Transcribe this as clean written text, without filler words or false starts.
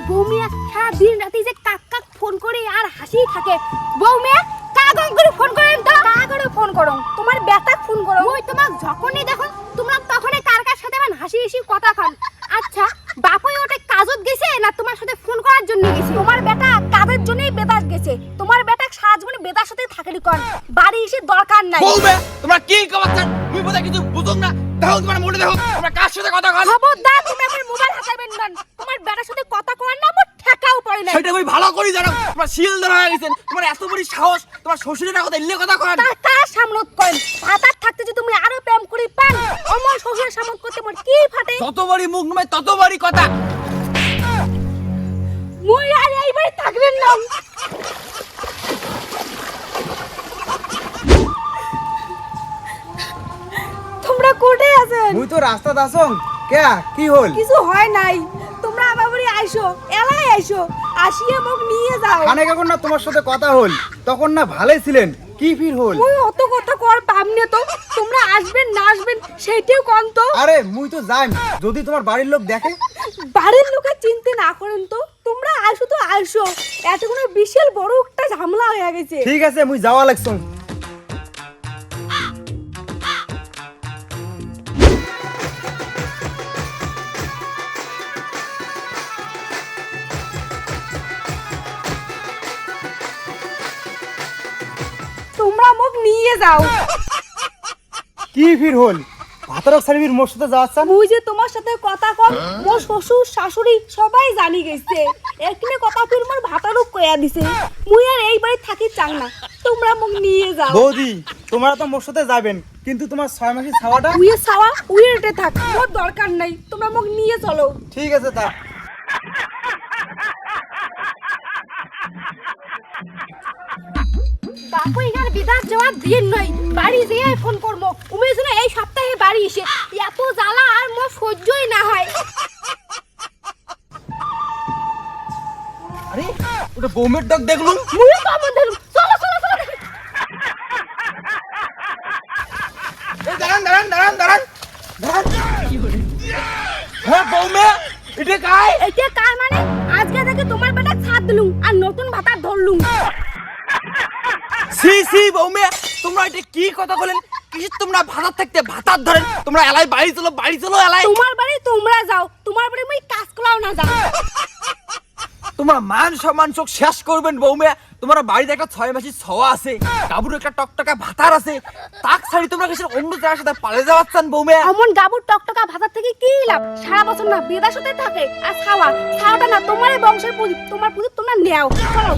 বৌমিয়া সারা দিন রাতে যে কাক কাক ফোন করে আর হাসি থাকে। বৌমিয়া কাক করে ফোন করেন তো, কাক করে ফোন করো, তোমার বেটাক ফোন করো। ওই তোমাক যখনই দেখো তোমরা তখনই কার কার সাথে মানে হাসি হাসি কথা কন। আচ্ছা বাপই ওটা কাজত গেছে না তোমার সাথে ফোন করার জন্য গেছে? তোমার বেটা কাজের জন্যই বেদাস গেছে। তোমার বেটা সারা জীবন বেদার সাথে থাকেনি কন, বাড়ি এসে দরকার নাই। বলবে তোমরা কি কবাচ্ছেন? তুমি বোধহয় কিছু বুঝো না। দেখো তোমার মোড়ে দেখো তোমরা কার সাথে কথা কন। খবরদার তুমি আমার মোবাইল হাতাবেন না। তোমার বেটার সাথে কথা কর না আমার ঠেকাও পড়ে না। সেটা আমি ভালো করি জানো। তোমরা শিল ধরা হয়ে গেছেন। তোমার এত বড় সাহস, তোমার শ্বশুরের কথা ইল্লে কথা কন। কার সামনত করেন? ভাতার থাকতে যে তুমি আরো প্রেম করি পান, আমার শ্বশুরের সামত করতে মোর কি ফাটে? যত বড় মুখ নয় তত বড় কথা। মুই আর এইবারে থাকবেন না। তোমরা কোটে আছেন? মুই তো রাস্তাত আসং। কে কি হল? কিছু হয় নাই, তোমরা আমার বাড়ি আইসো, এলাই আইসো, আসিয়ে মোক নিয়ে যাও। খানে কখন না তোমার সাথে কথা হল, তখন না ভালোই ছিলেন, কি ফির হল? মুই অত কথা কর পামনে তো, তোমরা আসবেন না আসবেন সেইটাও কম তো। আরে মুই তো যাই, যদি তোমার বাড়ির লোক দেখে? বাড়ির লোকে চিনতে না করেন তো, তোমরা আইসো তো আইসো, এত কোনো বিশাল বড় একটা ঝামেলা হয়ে গেছে। ঠিক আছে মুই যাওয়া লাগছং। তোমরা মোক নিয়ে যাও। কি ফির হল? ভাতারক সার্ভির মোর সাথে যাওয়াচ্ছেন? মুই যে তোমার সাথে কথা কম, মোর শ্বশুর শাশুড়ি সবাই জানি গেছে। এখানে কথা ফির মোর ভাতারক কয়া দিছে। মুই আর এই বাড়ি থাকি চাং না, তোমরা মোক নিয়ে যাও। বৌদি তোমরা তো মোর সাথে যাবেন, কিন্তু তোমার 6 মাসের ছাওয়াটা? উইয়ে ছাওয়া উইয়েটে থাক, মোর দরকার নাই, তোমরা মোক নিয়ে চলো। ঠিক আছে তা। বাপু এখানে বিদাত যাওয়ার দিন নয়, বাড়ি যেয়ে ফোন করবো। উমেশ না এই সপ্তাহে বাড়ি এসে এত জ্বালা আর মোর সহ্যই না হয়। আরে ওটা বৌমের ডাক দেখলুম। মুই তো আমাদের চলো চলো চলো। এই দাঁড়ান দাঁড়ান দাঁড়ান দাঁড়ান দাঁড়ান। হ্যাঁ বৌমে এটা কাই? এটা কার মানে? আজকে থেকে তোমার বেটা ছাদ দিলুম আর নতুন ভাতা ধরলুম। সি সি বৌমে তোমরা এটা কি কথা বলেন? কিসে তোমরা ভাতার থাকতে ভাতার ধরেন? তোমরা এলাই বাড়ি চলো এলাই। তোমার বাড়ি তোমরা যাও, তোমার বাড়ি মুই কাজ করাও না যাও। তোমার মান সম্মান সব শেষ করবেন বৌমে। তোমার বাড়িতে একটা 6 মাসের ছাওয়া আছে, কাবুর একটা টকটকা ভাতার আছে, তাক ছাড়ি তোমরা কিসের অন্য জায়গার সাথে পালে যাওয়াচ্ছেন বৌমে? এমন গাবুর টকটকা ভাতার থেকে কি লাভ? সারা বছর না বেদার সাথে থাকে আর ছাওয়াটা না তোমারই বংশের প্রদীপ, তোমার প্রদীপ তোমরা নেও। চলো।